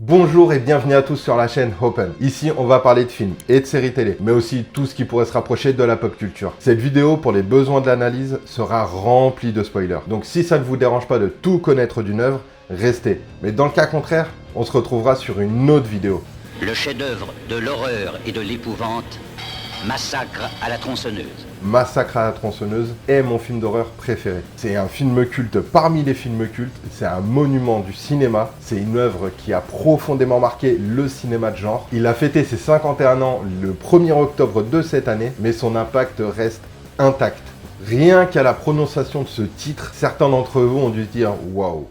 Bonjour et bienvenue à tous sur la chaîne Open. Ici, on va parler de films et de séries télé, mais aussi tout ce qui pourrait se rapprocher de la pop culture. Cette vidéo, pour les besoins de l'analyse, sera remplie de spoilers. Donc si ça ne vous dérange pas de tout connaître d'une œuvre, restez. Mais dans le cas contraire, on se retrouvera sur une autre vidéo. Le chef-d'œuvre de l'horreur et de l'épouvante, Massacre à la tronçonneuse. Massacre à la tronçonneuse est mon film d'horreur préféré. C'est un film culte parmi les films cultes, c'est un monument du cinéma, c'est une œuvre qui a profondément marqué le cinéma de genre. Il a fêté ses 51 ans le 1er octobre de cette année, mais son impact reste intact. Rien qu'à la prononciation de ce titre, certains d'entre vous ont dû se dire « Waouh ».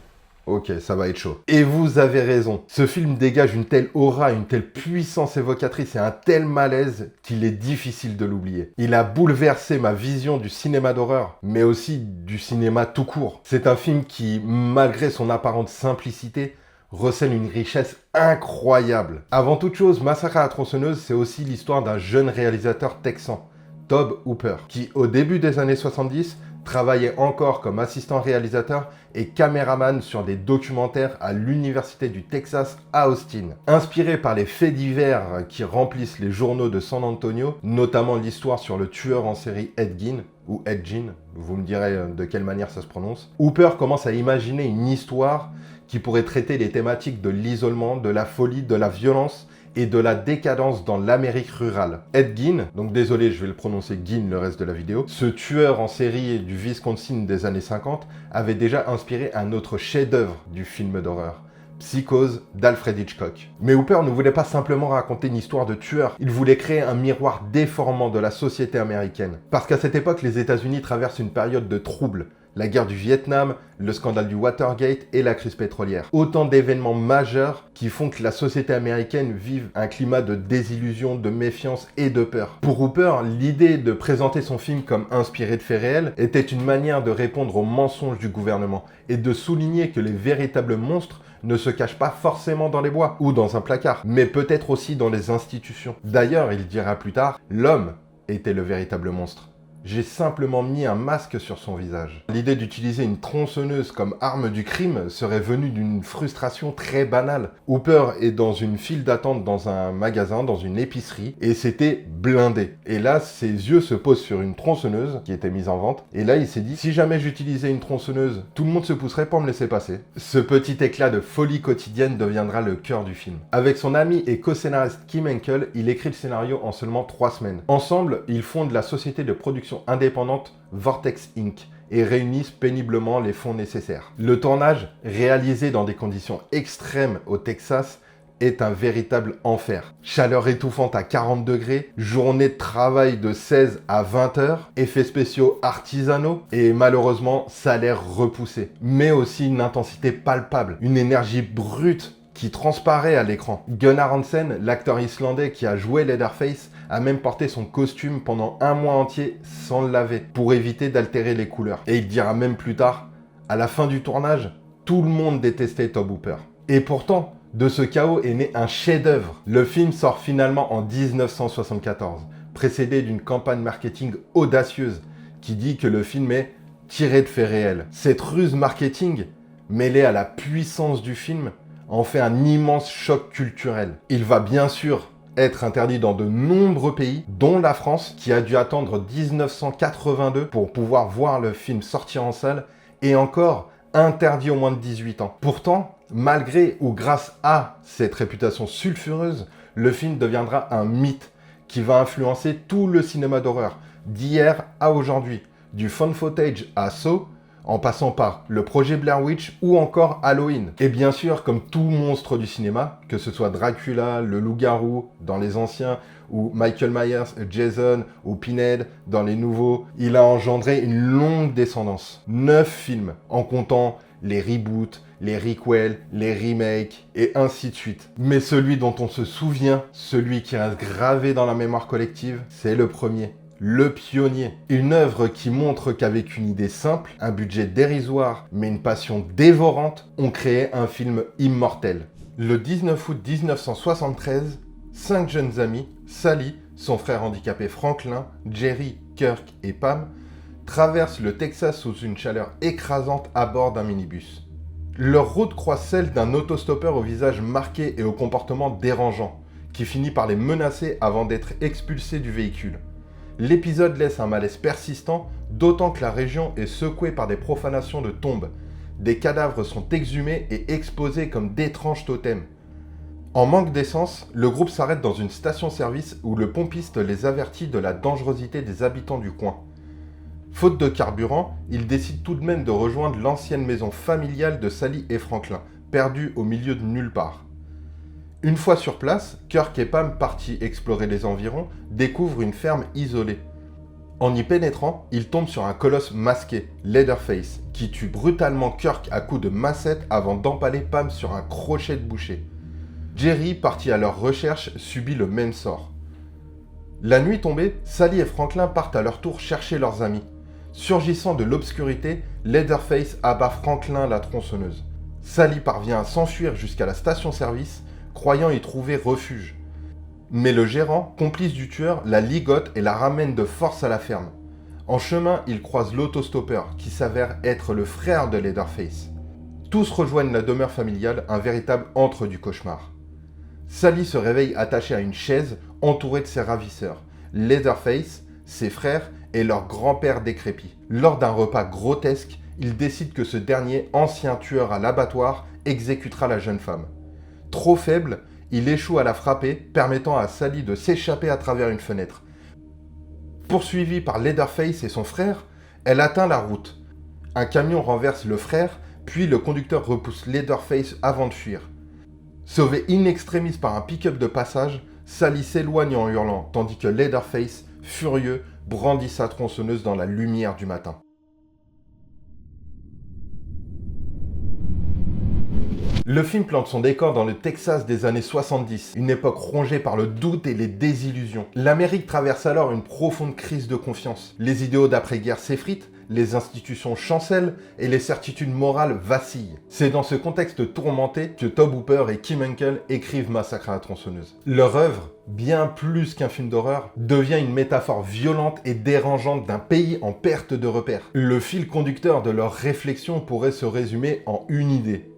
Ok, ça va être chaud. Et vous avez raison. Ce film dégage une telle aura, une telle puissance évocatrice et un tel malaise qu'il est difficile de l'oublier. Il a bouleversé ma vision du cinéma d'horreur, mais aussi du cinéma tout court. C'est un film qui, malgré son apparente simplicité, recèle une richesse incroyable. Avant toute chose, Massacre à la tronçonneuse, c'est aussi l'histoire d'un jeune réalisateur texan, Tobe Hooper, qui, au début des années 70, travaillait encore comme assistant réalisateur et caméraman sur des documentaires à l'université du Texas à Austin. Inspiré par les faits divers qui remplissent les journaux de San Antonio, notamment l'histoire sur le tueur en série Ed Gein, ou Ed Gein, vous me direz de quelle manière ça se prononce, Hooper commence à imaginer une histoire qui pourrait traiter les thématiques de l'isolement, de la folie, de la violence et de la décadence dans l'Amérique rurale. Ed Gein, donc désolé, je vais le prononcer Gein le reste de la vidéo, ce tueur en série du Wisconsin des années 50 avait déjà inspiré un autre chef-d'œuvre du film d'horreur, Psychose d'Alfred Hitchcock. Mais Hooper ne voulait pas simplement raconter une histoire de tueur, il voulait créer un miroir déformant de la société américaine. Parce qu'à cette époque, les États-Unis traversent une période de troubles. La guerre du Vietnam, le scandale du Watergate et la crise pétrolière. Autant d'événements majeurs qui font que la société américaine vive un climat de désillusion, de méfiance et de peur. Pour Hooper, l'idée de présenter son film comme inspiré de faits réels était une manière de répondre aux mensonges du gouvernement et de souligner que les véritables monstres ne se cachent pas forcément dans les bois ou dans un placard, mais peut-être aussi dans les institutions. D'ailleurs, il dira plus tard, l'homme était le véritable monstre. J'ai simplement mis un masque sur son visage. L'idée d'utiliser une tronçonneuse comme arme du crime serait venue d'une frustration très banale. Hooper est dans une file d'attente dans un magasin, dans une épicerie, et c'était blindé. Et là, ses yeux se posent sur une tronçonneuse qui était mise en vente. Et là, il s'est dit, si jamais j'utilisais une tronçonneuse, tout le monde se pousserait pour me laisser passer. Ce petit éclat de folie quotidienne deviendra le cœur du film. Avec son ami et co-scénariste Kim Henkel, il écrit le scénario en seulement 3 semaines. Ensemble, ils fondent la société de production indépendante Vortex Inc. et réunissent péniblement les fonds nécessaires. Le tournage, réalisé dans des conditions extrêmes au Texas, est un véritable enfer. Chaleur étouffante à 40 degrés, journée de travail de 16 à 20 heures, effets spéciaux artisanaux et malheureusement salaire repoussé. Mais aussi une intensité palpable, une énergie brute qui transparaît à l'écran. Gunnar Hansen, l'acteur islandais qui a joué Leatherface, a même porté son costume pendant 1 mois entier sans le laver, pour éviter d'altérer les couleurs. Et il dira même plus tard, à la fin du tournage, tout le monde détestait Tobe Hooper. Et pourtant, de ce chaos est né un chef-d'œuvre. Le film sort finalement en 1974, précédé d'une campagne marketing audacieuse qui dit que le film est tiré de faits réels. Cette ruse marketing, mêlée à la puissance du film, en fait un immense choc culturel. Il va bien sûr être interdit dans de nombreux pays, dont la France, qui a dû attendre 1982 pour pouvoir voir le film sortir en salle, et encore interdit aux moins de 18 ans. Pourtant, malgré ou grâce à cette réputation sulfureuse, le film deviendra un mythe qui va influencer tout le cinéma d'horreur, d'hier à aujourd'hui, du found footage à Saw, en passant par le projet Blair Witch ou encore Halloween. Et bien sûr, comme tout monstre du cinéma, que ce soit Dracula, le loup-garou dans les anciens, ou Michael Myers, Jason ou Pinhead dans les nouveaux, il a engendré une longue descendance. 9 films, en comptant les reboots, les requels, les remakes, et ainsi de suite. Mais celui dont on se souvient, celui qui reste gravé dans la mémoire collective, c'est le premier. Le Pionnier, une œuvre qui montre qu'avec une idée simple, un budget dérisoire, mais une passion dévorante, ont créé un film immortel. Le 19 août 1973, 5 jeunes amis, Sally, son frère handicapé Franklin, Jerry, Kirk et Pam, traversent le Texas sous une chaleur écrasante à bord d'un minibus. Leur route croise celle d'un autostoppeur au visage marqué et au comportement dérangeant, qui finit par les menacer avant d'être expulsé du véhicule. L'épisode laisse un malaise persistant, d'autant que la région est secouée par des profanations de tombes. Des cadavres sont exhumés et exposés comme d'étranges totems. En manque d'essence, le groupe s'arrête dans une station-service où le pompiste les avertit de la dangerosité des habitants du coin. Faute de carburant, ils décident tout de même de rejoindre l'ancienne maison familiale de Sally et Franklin, perdue au milieu de nulle part. Une fois sur place, Kirk et Pam, partis explorer les environs, découvrent une ferme isolée. En y pénétrant, ils tombent sur un colosse masqué, Leatherface, qui tue brutalement Kirk à coups de massette avant d'empaler Pam sur un crochet de boucher. Jerry, parti à leur recherche, subit le même sort. La nuit tombée, Sally et Franklin partent à leur tour chercher leurs amis. Surgissant de l'obscurité, Leatherface abat Franklin la tronçonneuse. Sally parvient à s'enfuir jusqu'à la station-service, croyant y trouver refuge. Mais le gérant, complice du tueur, la ligote et la ramène de force à la ferme. En chemin, ils croisent l'autostoppeur, qui s'avère être le frère de Leatherface. Tous rejoignent la demeure familiale, un véritable antre du cauchemar. Sally se réveille attachée à une chaise, entourée de ses ravisseurs, Leatherface, ses frères et leur grand-père décrépit. Lors d'un repas grotesque, ils décident que ce dernier, ancien tueur à l'abattoir, exécutera la jeune femme. Trop faible, il échoue à la frapper, permettant à Sally de s'échapper à travers une fenêtre. Poursuivie par Leatherface et son frère, elle atteint la route. Un camion renverse le frère, puis le conducteur repousse Leatherface avant de fuir. Sauvé in extremis par un pick-up de passage, Sally s'éloigne en hurlant, tandis que Leatherface, furieux, brandit sa tronçonneuse dans la lumière du matin. Le film plante son décor dans le Texas des années 70, une époque rongée par le doute et les désillusions. L'Amérique traverse alors une profonde crise de confiance. Les idéaux d'après-guerre s'effritent, les institutions chancellent et les certitudes morales vacillent. C'est dans ce contexte tourmenté que Tobe Hooper et Kim Henkel écrivent Massacre à la tronçonneuse. Leur œuvre, bien plus qu'un film d'horreur, devient une métaphore violente et dérangeante d'un pays en perte de repères. Le fil conducteur de leurs réflexions pourrait se résumer en une idée: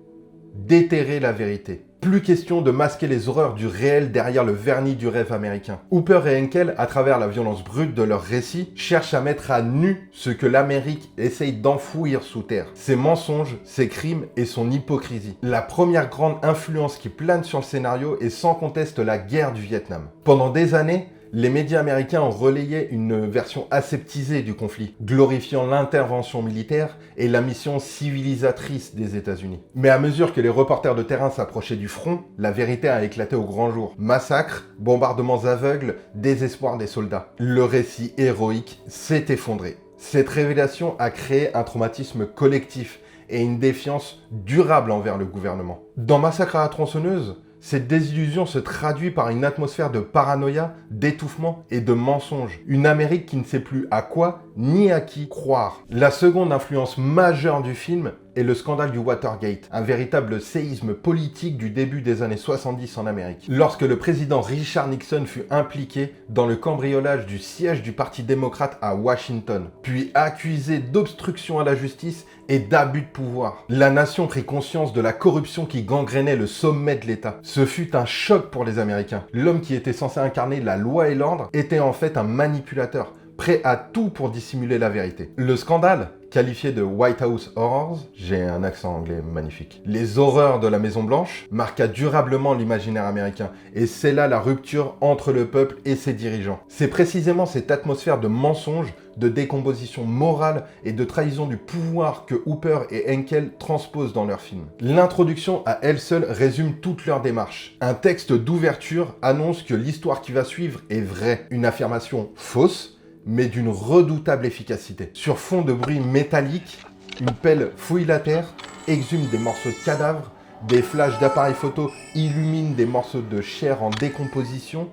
déterrer la vérité. Plus question de masquer les horreurs du réel derrière le vernis du rêve américain. Hooper et Henkel, à travers la violence brute de leurs récits, cherchent à mettre à nu ce que l'Amérique essaye d'enfouir sous terre. Ses mensonges, ses crimes et son hypocrisie. La première grande influence qui plane sur le scénario est sans conteste la guerre du Vietnam. Pendant des années, les médias américains ont relayé une version aseptisée du conflit, glorifiant l'intervention militaire et la mission civilisatrice des États-Unis. Mais à mesure que les reporters de terrain s'approchaient du front, la vérité a éclaté au grand jour. Massacres, bombardements aveugles, désespoir des soldats. Le récit héroïque s'est effondré. Cette révélation a créé un traumatisme collectif et une défiance durable envers le gouvernement. Dans Massacre à la tronçonneuse, cette désillusion se traduit par une atmosphère de paranoïa, d'étouffement et de mensonge. Une Amérique qui ne sait plus à quoi ni à qui croire. La seconde influence majeure du film est le scandale du Watergate, un véritable séisme politique du début des années 70 en Amérique. Lorsque le président Richard Nixon fut impliqué dans le cambriolage du siège du Parti démocrate à Washington, puis accusé d'obstruction à la justice et d'abus de pouvoir. La nation prit conscience de la corruption qui gangrénait le sommet de l'État. Ce fut un choc pour les Américains. L'homme qui était censé incarner la loi et l'ordre était en fait un manipulateur, prêt à tout pour dissimuler la vérité. Le scandale, qualifié de White House Horrors, j'ai un accent anglais magnifique, les horreurs de la Maison Blanche, marqua durablement l'imaginaire américain, et c'est là la rupture entre le peuple et ses dirigeants. C'est précisément cette atmosphère de mensonge, de décomposition morale et de trahison du pouvoir que Hooper et Henkel transposent dans leur film. L'introduction à elle seule résume toute leur démarche. Un texte d'ouverture annonce que l'histoire qui va suivre est vraie, une affirmation fausse, mais d'une redoutable efficacité. Sur fond de bruit métallique, une pelle fouille la terre, exhume des morceaux de cadavres, des flashs d'appareils photo illuminent des morceaux de chair en décomposition,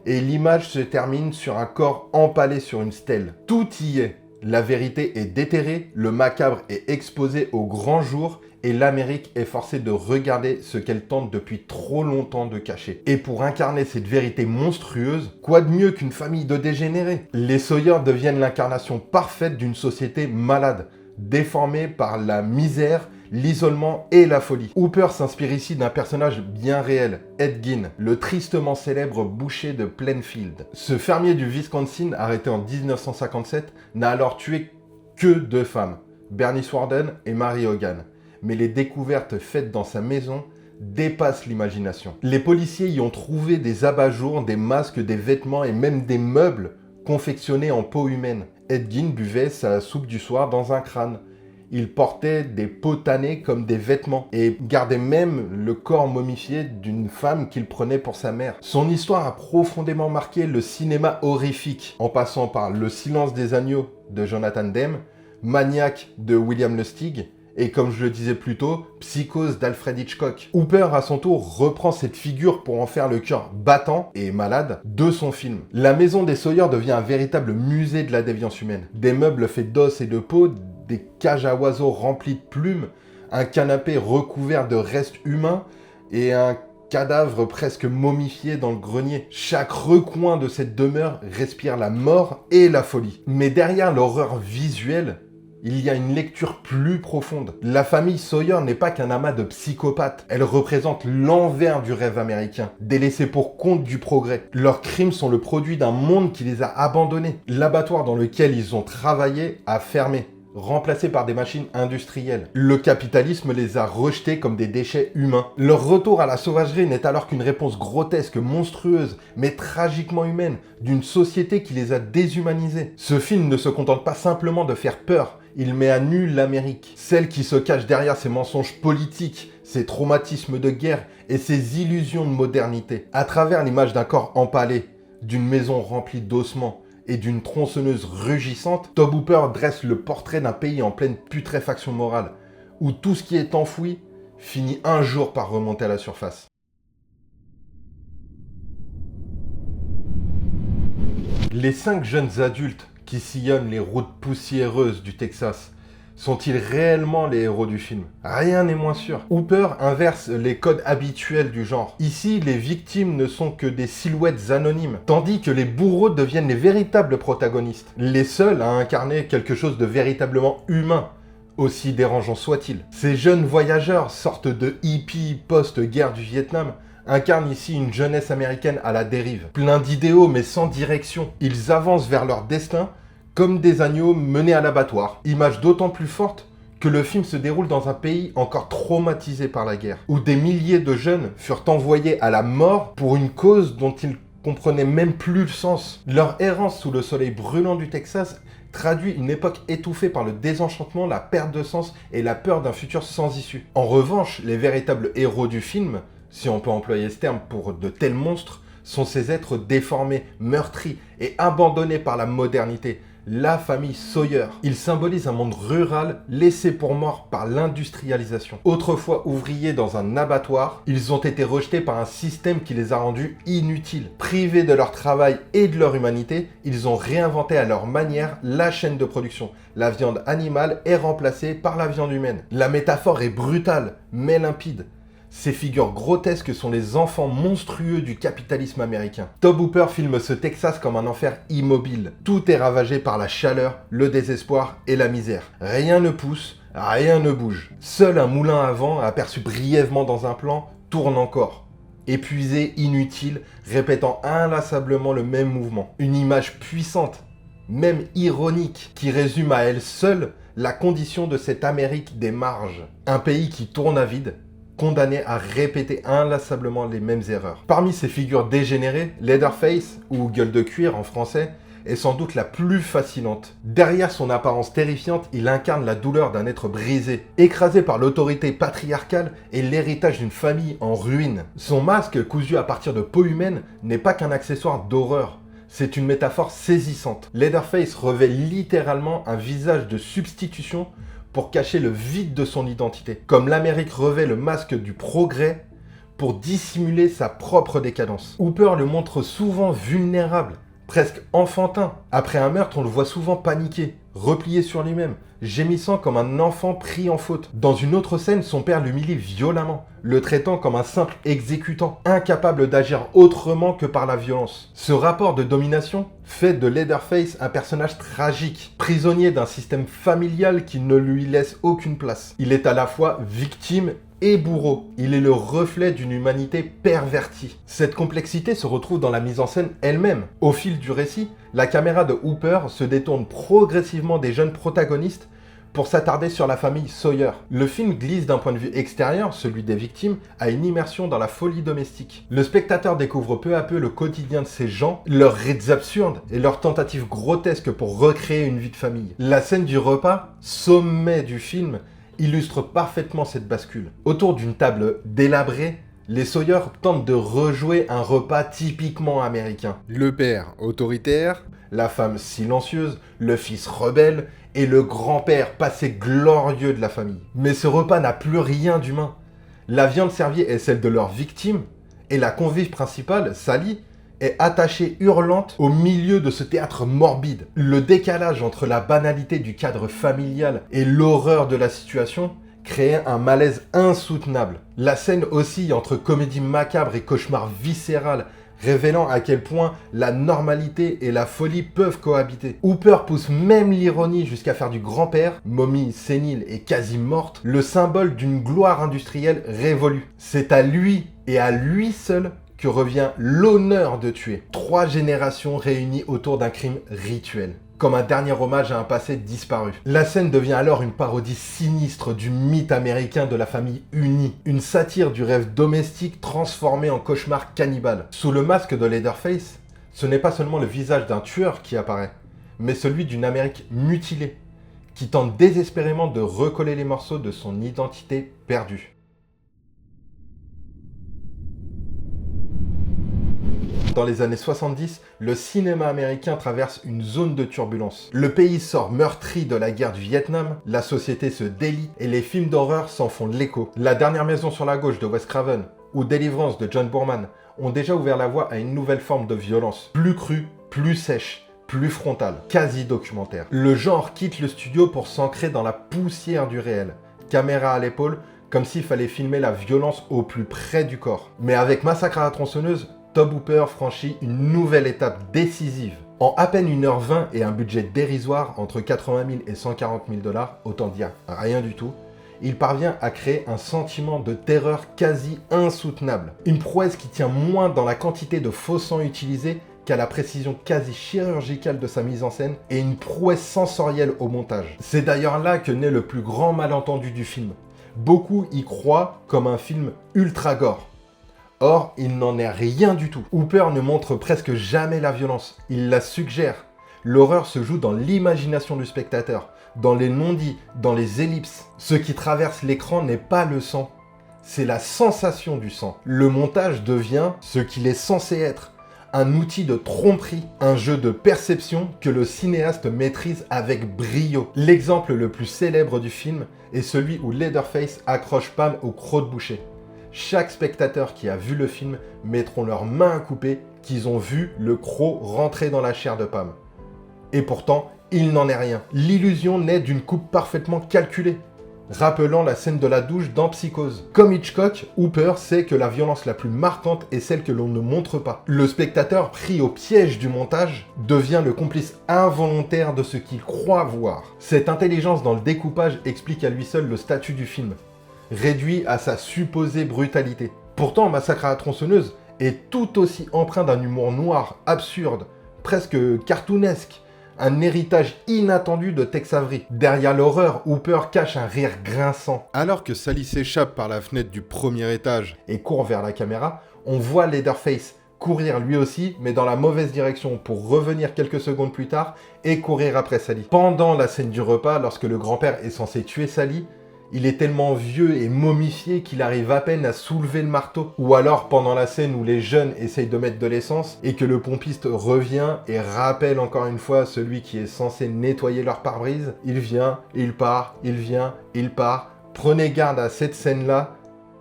et l'image se termine sur un corps empalé sur une stèle. Tout y est. La vérité est déterrée, le macabre est exposé au grand jour, et l'Amérique est forcée de regarder ce qu'elle tente depuis trop longtemps de cacher. Et pour incarner cette vérité monstrueuse, quoi de mieux qu'une famille de dégénérés? Les Sawyer deviennent l'incarnation parfaite d'une société malade, déformée par la misère l'isolement et la folie. Hooper s'inspire ici d'un personnage bien réel, Ed Gein, le tristement célèbre boucher de Plainfield. Ce fermier du Wisconsin, arrêté en 1957, n'a alors tué que 2 femmes, Bernice Warden et Mary Hogan. Mais les découvertes faites dans sa maison dépassent l'imagination. Les policiers y ont trouvé des abat-jours, des masques, des vêtements et même des meubles confectionnés en peau humaine. Ed Gein buvait sa soupe du soir dans un crâne. Il portait des peaux tannées comme des vêtements et gardait même le corps momifié d'une femme qu'il prenait pour sa mère. Son histoire a profondément marqué le cinéma horrifique, en passant par Le silence des agneaux de Jonathan Demme, Maniac de William Lustig, et comme je le disais plus tôt, Psychose d'Alfred Hitchcock. Hooper, à son tour, reprend cette figure pour en faire le cœur battant et malade de son film. La maison des Sawyer devient un véritable musée de la déviance humaine. Des meubles faits d'os et de peau, des cages à oiseaux remplies de plumes, un canapé recouvert de restes humains et un cadavre presque momifié dans le grenier. Chaque recoin de cette demeure respire la mort et la folie. Mais derrière l'horreur visuelle, il y a une lecture plus profonde. La famille Sawyer n'est pas qu'un amas de psychopathes. Elle représente l'envers du rêve américain, délaissé pour compte du progrès. Leurs crimes sont le produit d'un monde qui les a abandonnés. L'abattoir dans lequel ils ont travaillé a fermé, remplacés par des machines industrielles. Le capitalisme les a rejetés comme des déchets humains. Leur retour à la sauvagerie n'est alors qu'une réponse grotesque, monstrueuse, mais tragiquement humaine, d'une société qui les a déshumanisés. Ce film ne se contente pas simplement de faire peur, il met à nu l'Amérique, celle qui se cache derrière ses mensonges politiques, ses traumatismes de guerre et ses illusions de modernité. À travers l'image d'un corps empalé, d'une maison remplie d'ossements, et d'une tronçonneuse rugissante, Tobe Hooper dresse le portrait d'un pays en pleine putréfaction morale, où tout ce qui est enfoui finit un jour par remonter à la surface. Les 5 jeunes adultes qui sillonnent les routes poussiéreuses du Texas sont-ils réellement les héros du film? Rien n'est moins sûr. Hooper inverse les codes habituels du genre. Ici, les victimes ne sont que des silhouettes anonymes, tandis que les bourreaux deviennent les véritables protagonistes, les seuls à incarner quelque chose de véritablement humain, aussi dérangeant soit-il. Ces jeunes voyageurs, sortes de hippies post-guerre du Vietnam, incarnent ici une jeunesse américaine à la dérive. Plein d'idéaux mais sans direction. Ils avancent vers leur destin comme des agneaux menés à l'abattoir. Image d'autant plus forte que le film se déroule dans un pays encore traumatisé par la guerre, où des milliers de jeunes furent envoyés à la mort pour une cause dont ils comprenaient même plus le sens. Leur errance sous le soleil brûlant du Texas traduit une époque étouffée par le désenchantement, la perte de sens et la peur d'un futur sans issue. En revanche, les véritables héros du film, si on peut employer ce terme pour de tels monstres, sont ces êtres déformés, meurtris et abandonnés par la modernité. La famille Sawyer. Ils symbolisent un monde rural laissé pour mort par l'industrialisation. Autrefois ouvriers dans un abattoir, ils ont été rejetés par un système qui les a rendus inutiles. Privés de leur travail et de leur humanité, ils ont réinventé à leur manière la chaîne de production. La viande animale est remplacée par la viande humaine. La métaphore est brutale, mais limpide. Ces figures grotesques sont les enfants monstrueux du capitalisme américain. Tobe Hooper filme ce Texas comme un enfer immobile. Tout est ravagé par la chaleur, le désespoir et la misère. Rien ne pousse, rien ne bouge. Seul un moulin à vent, aperçu brièvement dans un plan, tourne encore. Épuisé, inutile, répétant inlassablement le même mouvement. Une image puissante, même ironique, qui résume à elle seule la condition de cette Amérique des marges. Un pays qui tourne à vide, condamné à répéter inlassablement les mêmes erreurs. Parmi ces figures dégénérées, Leatherface, ou Gueule de cuir en français, est sans doute la plus fascinante. Derrière son apparence terrifiante, il incarne la douleur d'un être brisé, écrasé par l'autorité patriarcale et l'héritage d'une famille en ruine. Son masque, cousu à partir de peau humaine, n'est pas qu'un accessoire d'horreur. C'est une métaphore saisissante. Leatherface revêt littéralement un visage de substitution pour cacher le vide de son identité. Comme l'Amérique revêt le masque du progrès pour dissimuler sa propre décadence. Hooper le montre souvent vulnérable, presque enfantin. Après un meurtre, on le voit souvent paniquer, replié sur lui-même, gémissant comme un enfant pris en faute. Dans une autre scène, son père l'humilie violemment, le traitant comme un simple exécutant, incapable d'agir autrement que par la violence. Ce rapport de domination fait de Leatherface un personnage tragique, prisonnier d'un système familial qui ne lui laisse aucune place. Il est à la fois victime et bourreau. Il est le reflet d'une humanité pervertie. Cette complexité se retrouve dans la mise en scène elle-même. Au fil du récit, la caméra de Hooper se détourne progressivement des jeunes protagonistes pour s'attarder sur la famille Sawyer. Le film glisse d'un point de vue extérieur, celui des victimes, à une immersion dans la folie domestique. Le spectateur découvre peu à peu le quotidien de ces gens, leurs rites absurdes et leurs tentatives grotesques pour recréer une vie de famille. La scène du repas, sommet du film, illustre parfaitement cette bascule. Autour d'une table délabrée, les Sawyer tentent de rejouer un repas typiquement américain. Le père autoritaire, la femme silencieuse, le fils rebelle et le grand-père passé glorieux de la famille. Mais ce repas n'a plus rien d'humain. La viande servie est celle de leur victime et la convive principale, Sally, est attachée hurlante au milieu de ce théâtre morbide. Le décalage entre la banalité du cadre familial et l'horreur de la situation créait un malaise insoutenable. La scène oscille entre comédie macabre et cauchemar viscéral, révélant à quel point la normalité et la folie peuvent cohabiter. Hooper pousse même l'ironie jusqu'à faire du grand-père, momie sénile et quasi morte, le symbole d'une gloire industrielle révolue. C'est à lui et à lui seul que revient l'honneur de tuer. 3 générations réunies autour d'un crime rituel, comme un dernier hommage à un passé disparu. La scène devient alors une parodie sinistre du mythe américain de la famille unie, une satire du rêve domestique transformé en cauchemar cannibale. Sous le masque de Leatherface, ce n'est pas seulement le visage d'un tueur qui apparaît, mais celui d'une Amérique mutilée, qui tente désespérément de recoller les morceaux de son identité perdue. Dans les années 70, le cinéma américain traverse une zone de turbulence. Le pays sort meurtri de la guerre du Vietnam, la société se délite et les films d'horreur s'en font l'écho. La dernière maison sur la gauche de Wes Craven ou Deliverance de John Boorman ont déjà ouvert la voie à une nouvelle forme de violence, plus crue, plus sèche, plus frontale, quasi documentaire. Le genre quitte le studio pour s'ancrer dans la poussière du réel, caméra à l'épaule, comme s'il fallait filmer la violence au plus près du corps. Mais avec Massacre à la tronçonneuse, Tobe Hooper franchit une nouvelle étape décisive. En à peine 1h20 et un budget dérisoire entre 80 000 et 140 000 $, autant dire rien du tout, il parvient à créer un sentiment de terreur quasi insoutenable. Une prouesse qui tient moins dans la quantité de faux sang utilisé qu'à la précision quasi chirurgicale de sa mise en scène et une prouesse sensorielle au montage. C'est d'ailleurs là que naît le plus grand malentendu du film. Beaucoup y croient comme un film ultra gore. Or, il n'en est rien du tout. Hooper ne montre presque jamais la violence, il la suggère. L'horreur se joue dans l'imagination du spectateur, dans les non-dits, dans les ellipses. Ce qui traverse l'écran n'est pas le sang, c'est la sensation du sang. Le montage devient ce qu'il est censé être, un outil de tromperie, un jeu de perception que le cinéaste maîtrise avec brio. L'exemple le plus célèbre du film est celui où Leatherface accroche Pam au croc-de-boucher. Chaque spectateur qui a vu le film mettront leurs mains à couper qu'ils ont vu le croc rentrer dans la chair de Pam. Et pourtant, il n'en est rien. L'illusion naît d'une coupe parfaitement calculée, rappelant la scène de la douche dans Psychose. Comme Hitchcock, Hooper sait que la violence la plus marquante est celle que l'on ne montre pas. Le spectateur, pris au piège du montage, devient le complice involontaire de ce qu'il croit voir. Cette intelligence dans le découpage explique à lui seul le statut du film, réduit à sa supposée brutalité. Pourtant, Massacre à la tronçonneuse est tout aussi empreint d'un humour noir, absurde, presque cartoonesque, un héritage inattendu de Tex Avery. Derrière l'horreur, Hooper cache un rire grinçant. Alors que Sally s'échappe par la fenêtre du premier étage et court vers la caméra, on voit Leatherface courir lui aussi, mais dans la mauvaise direction pour revenir quelques secondes plus tard et courir après Sally. Pendant la scène du repas, lorsque le grand-père est censé tuer Sally, il est tellement vieux et momifié qu'il arrive à peine à soulever le marteau. Ou alors pendant la scène où les jeunes essayent de mettre de l'essence et que le pompiste revient et rappelle encore une fois celui qui est censé nettoyer leur pare-brise. Il vient, il part, il vient, il part. Prenez garde à cette scène-là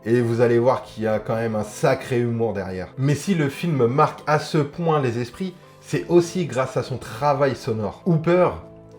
et vous allez voir qu'il y a quand même un sacré humour derrière. Mais si le film marque à ce point les esprits, c'est aussi grâce à son travail sonore. Hooper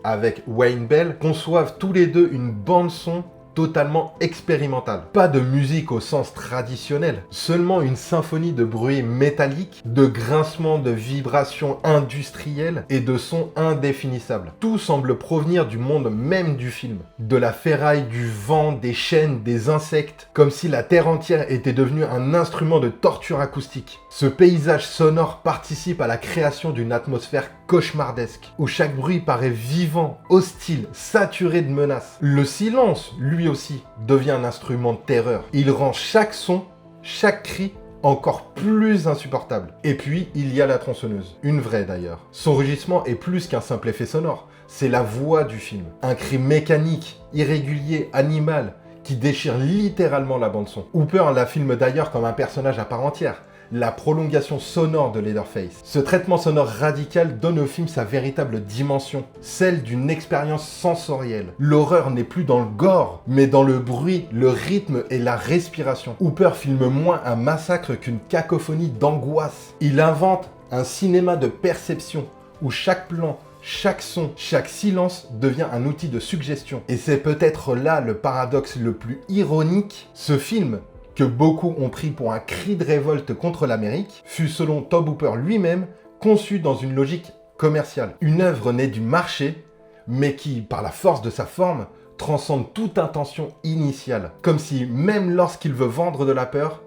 avec Wayne Bell, conçoivent tous les deux une bande-son totalement expérimentale. Pas de musique au sens traditionnel, seulement une symphonie de bruits métalliques, de grincements, de vibrations industrielles et de sons indéfinissables. Tout semble provenir du monde même du film. De la ferraille, du vent, des chaînes, des insectes, comme si la terre entière était devenue un instrument de torture acoustique. Ce paysage sonore participe à la création d'une atmosphère cauchemardesque, où chaque bruit paraît vivant, hostile, saturé de menaces. Le silence, lui aussi, devient un instrument de terreur. Il rend chaque son, chaque cri, encore plus insupportable. Et puis, il y a la tronçonneuse. Une vraie d'ailleurs. Son rugissement est plus qu'un simple effet sonore. C'est la voix du film. Un cri mécanique, irrégulier, animal, qui déchire littéralement la bande-son. Hooper la filme d'ailleurs comme un personnage à part entière. La prolongation sonore de Leatherface. Ce traitement sonore radical donne au film sa véritable dimension, celle d'une expérience sensorielle. L'horreur n'est plus dans le gore, mais dans le bruit, le rythme et la respiration. Hooper filme moins un massacre qu'une cacophonie d'angoisse. Il invente un cinéma de perception, où chaque plan, chaque son, chaque silence devient un outil de suggestion. Et c'est peut-être là le paradoxe le plus ironique. Ce film, que beaucoup ont pris pour un cri de révolte contre l'Amérique, fut selon Tobe Hooper lui-même conçu dans une logique commerciale. Une œuvre née du marché, mais qui, par la force de sa forme, transcende toute intention initiale. Comme si, même lorsqu'il veut vendre de la peur,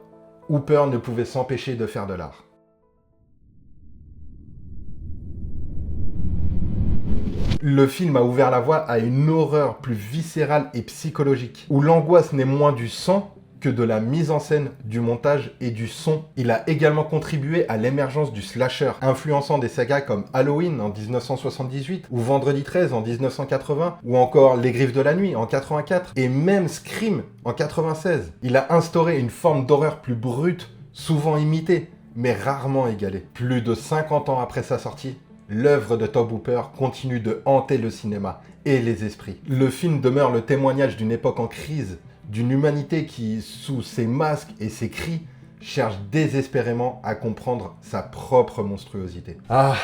Hooper ne pouvait s'empêcher de faire de l'art. Le film a ouvert la voie à une horreur plus viscérale et psychologique, où l'angoisse n'est moins du sang, que de la mise en scène, du montage et du son. Il a également contribué à l'émergence du slasher, influençant des sagas comme Halloween en 1978, ou Vendredi 13 en 1980, ou encore Les Griffes de la Nuit en 84, et même Scream en 96. Il a instauré une forme d'horreur plus brute, souvent imitée, mais rarement égalée. Plus de 50 ans après sa sortie, l'œuvre de Tobe Hooper continue de hanter le cinéma et les esprits. Le film demeure le témoignage d'une époque en crise, d'une humanité qui, sous ses masques et ses cris, cherche désespérément à comprendre sa propre monstruosité. Ah,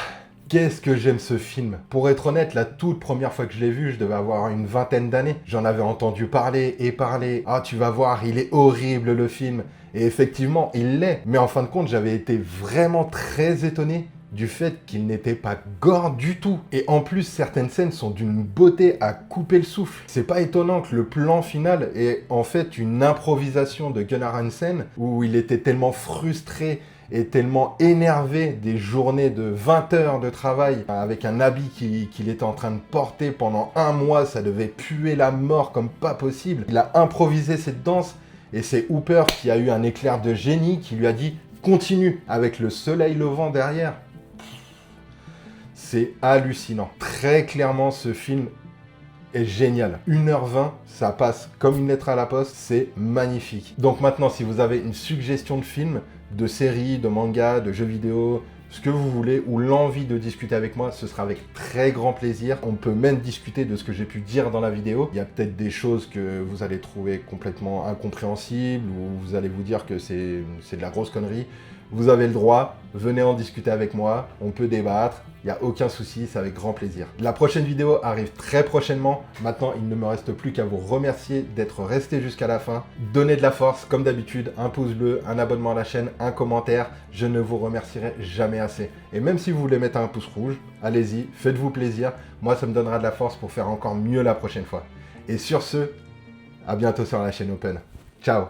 qu'est-ce que j'aime ce film! Pour être honnête, la toute première fois que je l'ai vu, je devais avoir une vingtaine d'années. J'en avais entendu parler et parler. Ah, tu vas voir, il est horrible le film. Et effectivement, il l'est. Mais en fin de compte, j'avais été vraiment très étonné du fait qu'il n'était pas gore du tout. Et en plus, certaines scènes sont d'une beauté à couper le souffle. C'est pas étonnant que le plan final est en fait une improvisation de Gunnar Hansen, où il était tellement frustré et tellement énervé des journées de 20 heures de travail avec un habit qu'il était en train de porter pendant un mois, ça devait puer la mort comme pas possible. Il a improvisé cette danse et c'est Hooper qui a eu un éclair de génie qui lui a dit « Continue » avec le soleil levant derrière. C'est hallucinant. Très clairement, ce film est génial. 1h20, ça passe comme une lettre à la poste, c'est magnifique. Donc maintenant, si vous avez une suggestion de film, de série, de manga, de jeux vidéo, ce que vous voulez, ou l'envie de discuter avec moi, ce sera avec très grand plaisir. On peut même discuter de ce que j'ai pu dire dans la vidéo. Il y a peut-être des choses que vous allez trouver complètement incompréhensibles, ou vous allez vous dire que c'est de la grosse connerie. Vous avez le droit, venez en discuter avec moi, on peut débattre, il n'y a aucun souci, c'est avec grand plaisir. La prochaine vidéo arrive très prochainement. Maintenant, il ne me reste plus qu'à vous remercier d'être resté jusqu'à la fin. Donnez de la force, comme d'habitude, un pouce bleu, un abonnement à la chaîne, un commentaire. Je ne vous remercierai jamais assez. Et même si vous voulez mettre un pouce rouge, allez-y, faites-vous plaisir. Moi, ça me donnera de la force pour faire encore mieux la prochaine fois. Et sur ce, à bientôt sur la chaîne Open. Ciao!